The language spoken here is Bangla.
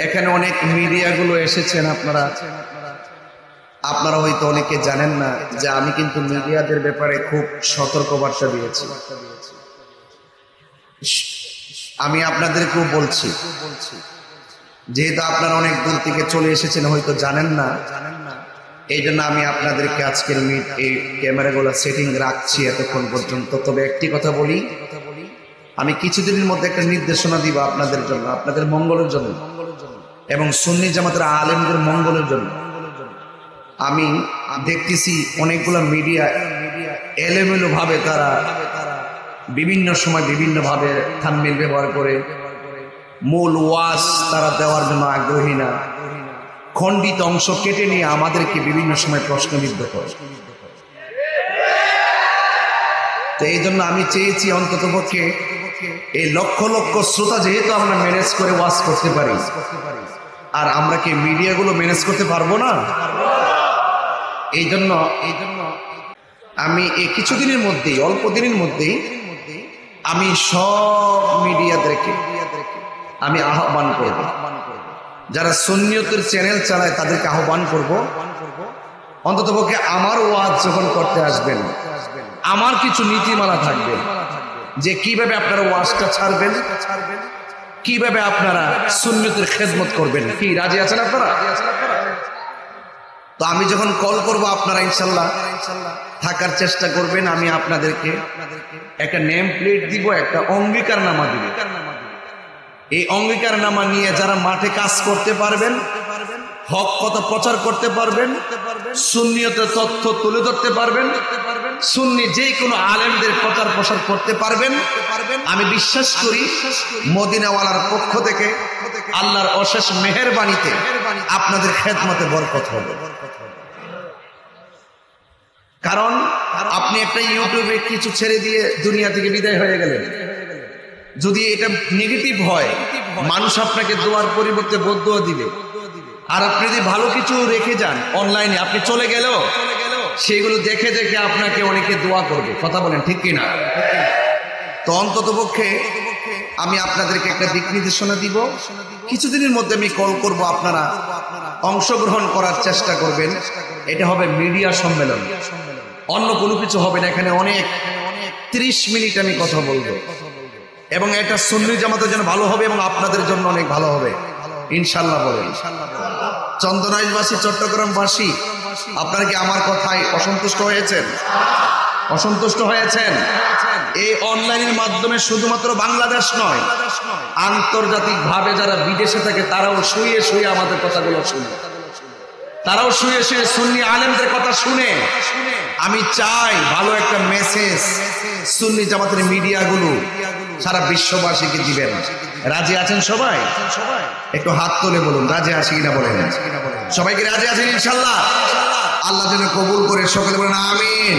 এখানে অনেক মিডিয়াগুলো এসেছেন, আপনারা হয়তো অনেকে জানেন না যে আমি কিন্তু মিডিয়াদের ব্যাপারে খুব সতর্কবার্তা দিয়েছি। আমি আপনাদেরকেও বলছি, যেহেতু আপনারা অনেক দূর থেকে চলে এসেছেন হয়তো জানেন না, এই জন্য আমি আপনাদেরকে আজকের এই ক্যামেরাগুলো সেটিং রাখছি এতক্ষণ পর্যন্ত। তবে একটি কথা বলি, আমি কিছুদিনের মধ্যে একটা নির্দেশনা দিব আপনাদের জন্য, আপনাদের মঙ্গলের জন্য এবং সুন্নি জামাতের আলেমদের মঙ্গলের জন্য। আমি দেখতেছি অনেকগুলো মিডিয়া এলোমেলো ভাবে তারা বিভিন্ন সময় বিভিন্ন ভাবে থাম্বনেল ব্যবহার করে, মূল ওয়াজ তারা দেওয়ার জন্য আগ্রহী না, খণ্ডিত অংশ কেটে নিয়ে আমাদেরকে বিভিন্ন সময় প্রশ্নবিদ্ধ করে। তো এই জন্য আমি চেয়েছি অন্ততপক্ষে এই লক্ষ লক্ষ শ্রোতা যেহেতু আমরা ম্যানেজ করে ওয়াজ করতে পারি, আর আমরা কি মিডিয়াগুলো ম্যানেজ করতে পারবো না? এই জন্য আমি এই কিছুদিনের মধ্যেই, অল্প দিনের মধ্যেই আমি সব মিডিয়াদেরকে আমি আহ্বান করব, যারা সুন্নিয়তের চ্যানেল চালায় তাদেরকে আহ্বান করব, অন্ততপক্ষে আমার ওয়াজ যখন করতে আসবেন আমার কিছু নীতিমালা থাকবে যে কিভাবে আপনারা ওয়াজটা ছাড়বেন, কিভাবে আপনারা সুন্নিয়তের খেদমত করবেন। কি রাজি আছেন আপনারা? তো আমি যখন কল করব আপনারা ইনশাল্লাহ থাকার চেষ্টা করবেন। আমি আপনাদেরকে একটা নেম প্লেট দিব, একটা অঙ্গীকারনামা দিব। এই অঙ্গীকারনামা নিয়ে যারা মাঠে কাজ করতে পারবেন, হক কথা প্রচার করতে পারবেন, সুন্নিয়তের তথ্য তুলে ধরতে পারবেন, সুন্নি যে কোনো আলেমদের প্রচার প্রসার করতে পারবেন, আমি বিশ্বাস করি মদিনাওয়ালার পক্ষ থেকে আল্লাহর অশেষ মেহেরবানিতে আপনাদের খেদমতে বরকত হবে। কারণ আপনি একটা ইউটিউবে কিছু ছেড়ে দিয়ে দুনিয়া থেকে বিদায় হয়ে গেলেন, যদি এটা নেগেটিভ হয় মানুষ আপনাকে দোয়ার পরিবর্তে বদদুয়া দিবে। আর আপনি যদি ভালো কিছু রেখে যান অনলাইনে, আপনি চলে গেলেও সেগুলো দেখে দেখে আপনাকে অনেকে দোয়া করবে। কথা বলেন ঠিক কিনা? তো অন্ততপক্ষে আমি আপনাদেরকে একটা দিক নির্দেশনা দিব, কিছুদিনের মধ্যে আমি কল করব, আপনারা অংশগ্রহণ করার চেষ্টা করবেন। এটা হবে মিডিয়া সম্মেলন, অন্য কোনো কিছু হবে না। এখানে অনেক 30 মিনিট আমি কথা বলবো এবং এটা সুন্নি জামাতের জন্য ভালো হবে এবং আপনাদের জন্য অনেক ভালো হবে ইনশাল্লাহ। বলেন চন্দনাইশবাসী, চট্টগ্রামবাসী, আপনারা কি আমার কথায় অসন্তুষ্ট হয়েছেন? অসন্তুষ্ট হয়েছেন? এই অনলাইনের মাধ্যমে শুধুমাত্র বাংলাদেশ নয়, আন্তর্জাতিক ভাবে যারা বিদেশে থাকে তারাও শুয়ে শুয়ে আমাদের কথাগুলো শুনে, তারাও শুয়ে শুয়ে সুন্নি আলেমদের কথা শুনে। আমি চাই ভালো একটা মেসেজ সুন্নি জামাতের মিডিয়াগুলো সারা বিশ্ববাসীকে দিবেন। রাজি আছেন সবাই? একটু হাত তুলে বলুন রাজি আছি কিনা বলেন। সবাইকে রাজি আছেন ইনশাল্লাহ? আল্লাহ যেন কবুল করে, সকলে বলেন আমিন।